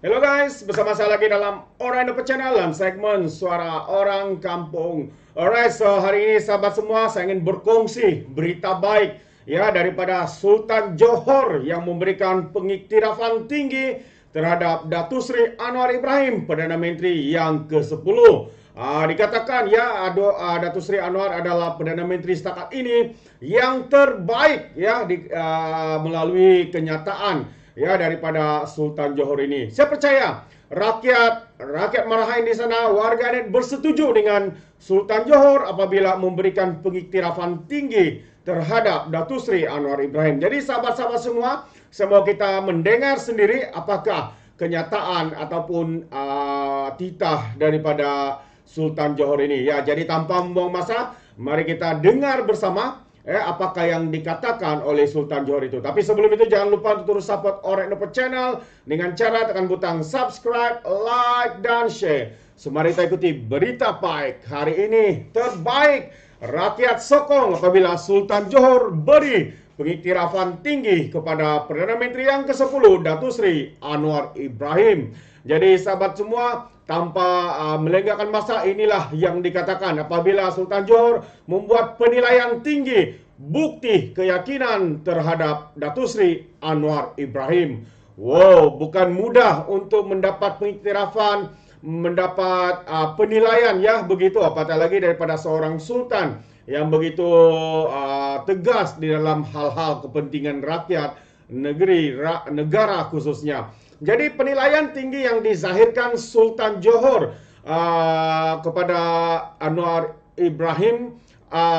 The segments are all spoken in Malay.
Hello guys, bersama saya lagi dalam Orang Indo Channel dalam segmen Suara Orang Kampung. Alright, so hari ini sahabat semua saya ingin berkongsi berita baik ya daripada Sultan Johor yang memberikan pengiktirafan tinggi terhadap Datuk Seri Anwar Ibrahim, Perdana Menteri yang ke-10. Dikatakan ya Datuk Seri Anwar adalah Perdana Menteri setakat ini yang terbaik ya melalui kenyataan ya daripada Sultan Johor ini. Saya percaya rakyat Marahain di sana, warganet bersetuju dengan Sultan Johor apabila memberikan pengiktirafan tinggi terhadap Datuk Seri Anwar Ibrahim. Jadi sahabat-sahabat semua, semoga kita mendengar sendiri apakah kenyataan ataupun titah daripada Sultan Johor ini. Ya, jadi tanpa membuang masa, mari kita dengar bersama apakah yang dikatakan oleh Sultan Johor itu. Tapi sebelum itu jangan lupa untuk terus support Orang Indo Channel dengan cara tekan butang subscribe, like, dan share. Semari kita ikuti berita baik hari ini terbaik. Rakyat sokong apabila Sultan Johor beri pengiktirafan tinggi kepada Perdana Menteri yang ke-10 Datuk Seri Anwar Ibrahim. Jadi sahabat semua, tanpa melengahkan masa, inilah yang dikatakan apabila Sultan Johor membuat penilaian tinggi bukti keyakinan terhadap Datuk Seri Anwar Ibrahim. Wow, bukan mudah untuk mendapat pengiktirafan, mendapat penilaian ya begitu, apatah lagi daripada seorang sultan yang begitu tegas di dalam hal-hal kepentingan rakyat negara khususnya. Jadi penilaian tinggi yang dizahirkan Sultan Johor kepada Anwar Ibrahim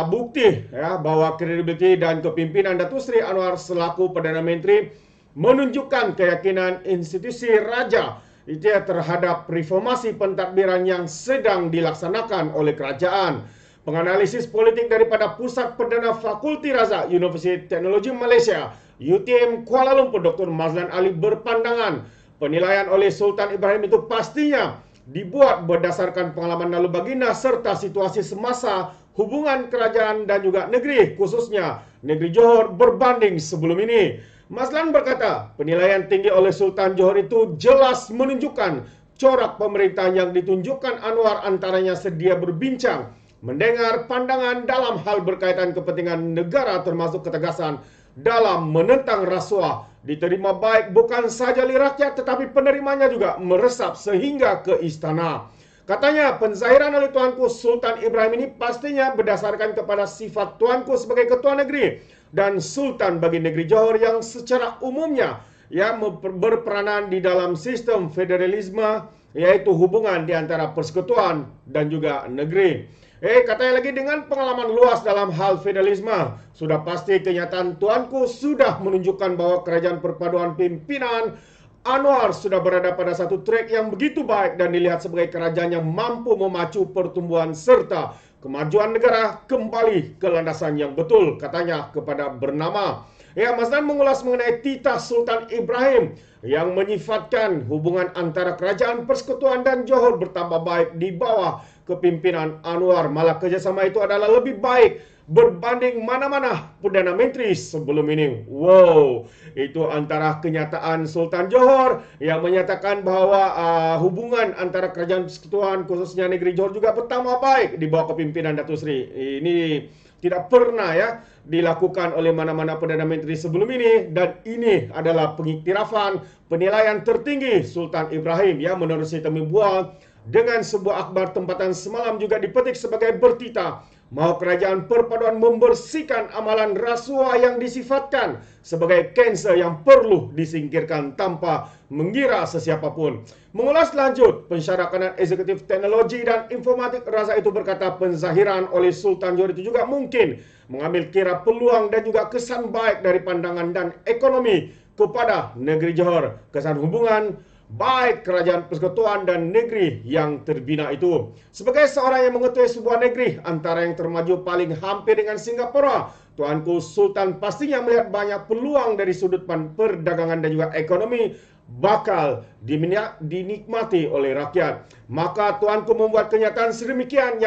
bukti ya bahwa kredibiliti dan kepimpinan Datuk Seri Anwar selaku Perdana Menteri menunjukkan keyakinan institusi raja itu ya terhadap reformasi pentadbiran yang sedang dilaksanakan oleh kerajaan. Penganalisis politik daripada Pusat Perdana Fakulti Razak Universiti Teknologi Malaysia UTM Kuala Lumpur Dr. Mazlan Ali berpandangan penilaian oleh Sultan Ibrahim itu pastinya dibuat berdasarkan pengalaman lalu baginda serta situasi semasa hubungan kerajaan dan juga negeri, khususnya negeri Johor berbanding sebelum ini. Mazlan berkata, penilaian tinggi oleh Sultan Johor itu jelas menunjukkan corak pemerintahan yang ditunjukkan Anwar, antaranya sedia berbincang, mendengar pandangan dalam hal berkaitan kepentingan negara termasuk ketegasan dalam menentang rasuah, diterima baik bukan saja oleh rakyat tetapi penerimanya juga meresap sehingga ke istana. Katanya penzahiran oleh Tuanku Sultan Ibrahim ini pastinya berdasarkan kepada sifat Tuanku sebagai ketua negeri dan Sultan bagi negeri Johor yang secara umumnya ya berperanan di dalam sistem federalisme, yaitu hubungan di antara persekutuan dan juga negeri. Katanya lagi dengan pengalaman luas dalam hal federalisme, sudah pasti kenyataan Tuanku sudah menunjukkan bahwa kerajaan perpaduan pimpinan Anwar sudah berada pada satu trek yang begitu baik dan dilihat sebagai kerajaan yang mampu memacu pertumbuhan serta kemajuan negara kembali ke landasan yang betul, katanya kepada bernama. Mazlan mengulas mengenai titah Sultan Ibrahim yang menyifatkan hubungan antara kerajaan persekutuan dan Johor bertambah baik di bawah kepimpinan Anwar. Malah kerjasama itu adalah lebih baik berbanding mana-mana Perdana Menteri sebelum ini. Wow, itu antara kenyataan Sultan Johor yang menyatakan bahwa hubungan antara kerajaan persekutuan khususnya negeri Johor juga bertambah baik di bawah kepimpinan Datuk Seri. Ini tidak pernah ya dilakukan oleh mana-mana Perdana Menteri sebelum ini, dan ini adalah pengiktirafan penilaian tertinggi Sultan Ibrahim ya menurut Temi Bual. Dengan sebuah akhbar tempatan semalam juga dipetik sebagai bertitah mahu kerajaan perpaduan membersihkan amalan rasuah yang disifatkan sebagai kanser yang perlu disingkirkan tanpa mengira sesiapapun. Mengulas lanjut, pensyarakanan eksekutif teknologi dan informatik Razak itu berkata penzahiran oleh Sultan Johor itu juga mungkin mengambil kira peluang dan juga kesan baik dari pandangan dan ekonomi kepada negeri Johor, kesan hubungan baik kerajaan persekutuan dan negeri yang terbina itu. Sebagai seorang yang mengetahui sebuah negeri antara yang termaju paling hampir dengan Singapura, Tuanku Sultan pastinya melihat banyak peluang dari sudut pandang perdagangan dan juga ekonomi bakal dinikmati oleh rakyat. Maka Tuanku membuat kenyataan sedemikian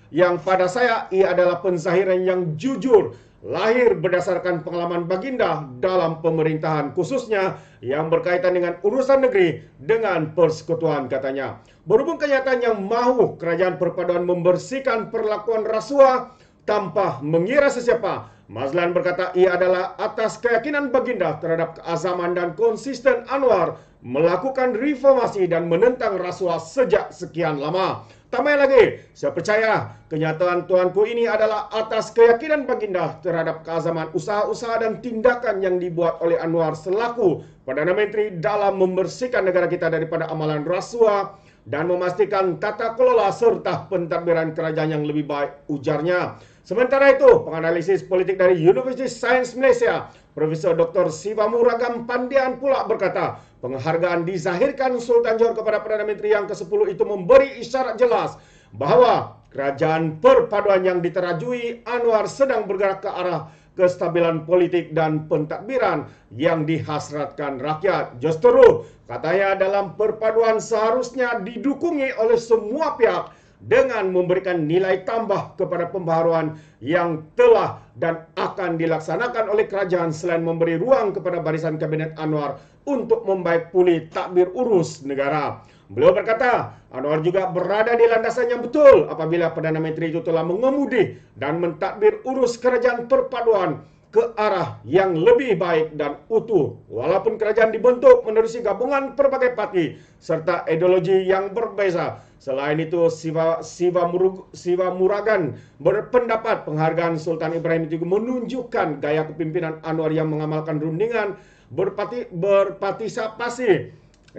yang pada saya ia adalah penzahiran yang jujur lahir berdasarkan pengalaman baginda dalam pemerintahan, khususnya yang berkaitan dengan urusan negeri dengan persekutuan, katanya. Berhubung kenyataan yang mahu kerajaan perpaduan membersihkan perlakuan rasuah tanpa mengira sesiapa, Mazlan berkata ia adalah atas keyakinan baginda terhadap keazaman dan konsisten Anwar melakukan reformasi dan menentang rasuah sejak sekian lama. Tambah lagi, saya percaya kenyataan tuanku ini adalah atas keyakinan baginda terhadap keazaman usaha-usaha dan tindakan yang dibuat oleh Anwar selaku Perdana Menteri dalam membersihkan negara kita daripada amalan rasuah dan memastikan tata kelola serta pentadbiran kerajaan yang lebih baik, ujarnya. Sementara itu, penganalisis politik dari University Sains Malaysia, Profesor Dr. Siva Muragam Pandian pula berkata, penghargaan dizahirkan Sultan Johor kepada Perdana Menteri yang ke-10 itu memberi isyarat jelas bahawa kerajaan perpaduan yang diterajui Anwar sedang bergerak ke arah kestabilan politik dan pentadbiran yang dihasratkan rakyat. Justru, katanya dalam perpaduan seharusnya didukungi oleh semua pihak dengan memberikan nilai tambah kepada pembaharuan yang telah dan akan dilaksanakan oleh kerajaan selain memberi ruang kepada barisan Kabinet Anwar untuk membaik pulih takbir urus negara. Beliau berkata, Anwar juga berada di landasan yang betul apabila Perdana Menteri itu telah mengemudi dan mentadbir urus kerajaan perpaduan ke arah yang lebih baik dan utuh. Walaupun kerajaan dibentuk menerusi gabungan pelbagai parti serta ideologi yang berbeza. Selain itu, Siva Muragan berpendapat penghargaan Sultan Ibrahim itu menunjukkan gaya kepimpinan Anwar yang mengamalkan rundingan, berpartisipasi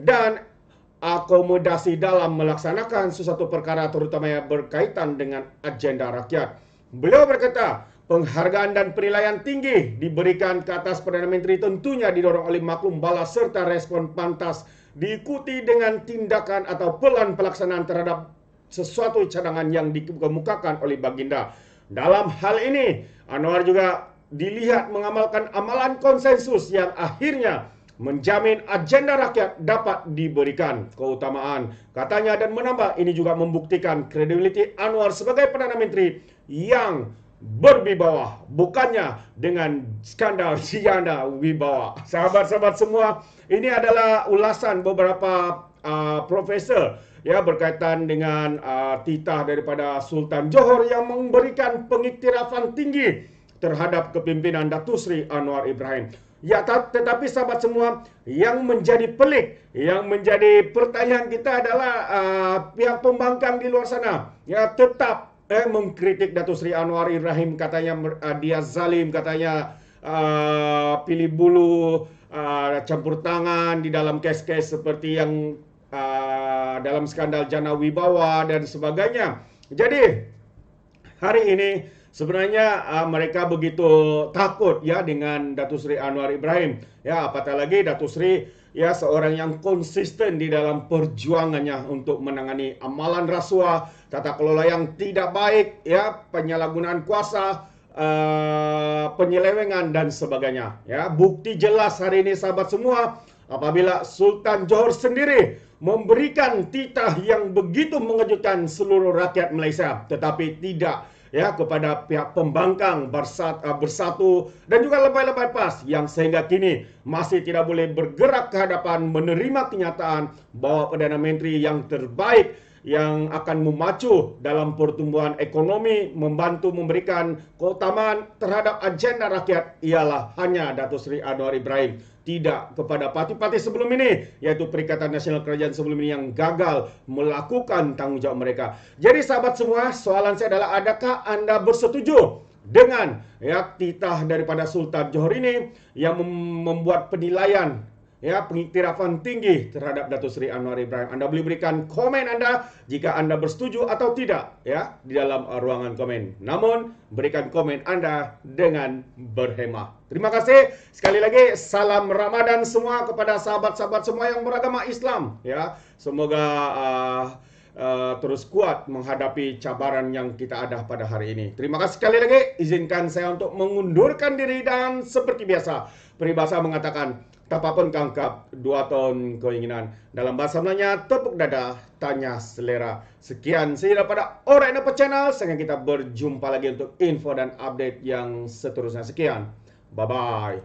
dan akomodasi dalam melaksanakan sesuatu perkara terutama yang berkaitan dengan agenda rakyat. Beliau berkata, penghargaan dan penilaian tinggi diberikan ke atas Perdana Menteri tentunya didorong oleh maklum balas serta respon pantas diikuti dengan tindakan atau pelan pelaksanaan terhadap sesuatu cadangan yang dikemukakan oleh baginda. Dalam hal ini, Anwar juga dilihat mengamalkan amalan konsensus yang akhirnya menjamin agenda rakyat dapat diberikan keutamaan. Katanya dan menambah, ini juga membuktikan kredibiliti Anwar sebagai Perdana Menteri yang berwibawa, bukannya dengan skandal Siana Wibawa. Sahabat-sahabat semua, ini adalah ulasan beberapa profesor ya berkaitan dengan titah daripada Sultan Johor yang memberikan pengiktirafan tinggi terhadap kepimpinan Datuk Seri Anwar Ibrahim. Ya, tetapi sahabat semua, yang menjadi pelik, yang menjadi pertanyaan kita adalah pihak pembangkang di luar sana ya tetap mengkritik Datuk Seri Anwar Ibrahim, katanya dia zalim, katanya pilih bulu, campur tangan di dalam kes-kes seperti yang dalam skandal Jana Wibawa dan sebagainya. Jadi hari ini sebenarnya mereka begitu takut ya dengan Datuk Seri Anwar Ibrahim. Ya, apatah lagi Datuk Seri ya seorang yang konsisten di dalam perjuangannya untuk menangani amalan rasuah, tata kelola yang tidak baik, ya, penyalahgunaan kuasa, penyelewengan dan sebagainya. Ya, bukti jelas hari ini sahabat semua apabila Sultan Johor sendiri memberikan titah yang begitu mengejutkan seluruh rakyat Malaysia, tetapi tidak ya kepada pihak pembangkang bersatu dan juga lebay-lebay PAS yang sehingga kini masih tidak boleh bergerak ke hadapan menerima kenyataan bahwa Perdana Menteri yang terbaik yang akan memacu dalam pertumbuhan ekonomi, membantu memberikan keutamaan terhadap agenda rakyat ialah hanya Datuk Seri Anwar Ibrahim. Tidak kepada parti-parti sebelum ini, yaitu Perikatan Nasional Kerajaan sebelum ini yang gagal melakukan tanggungjawab mereka. Jadi sahabat semua, soalan saya adalah adakah Anda bersetuju dengan ya titah daripada Sultan Johor ini yang membuat penilaian ya pengiktirafan tinggi terhadap Datuk Seri Anwar Ibrahim? Anda boleh berikan komen Anda jika Anda bersetuju atau tidak ya di dalam ruangan komen. Namun berikan komen Anda dengan berhemah. Terima kasih sekali lagi. Salam Ramadan semua kepada sahabat-sahabat semua yang beragama Islam ya. Semoga terus kuat menghadapi cabaran yang kita ada pada hari ini. Terima kasih sekali lagi. Izinkan saya untuk mengundurkan diri dan seperti biasa, peribahasa mengatakan, tapapun kangkap, 2 ton keinginan. Dalam bahasa Melayanya, tepuk dada, tanya selera. Sekian saya daripada Orang Indonesia Channel. Sehingga kita berjumpa lagi untuk info dan update yang seterusnya. Sekian. Bye-bye.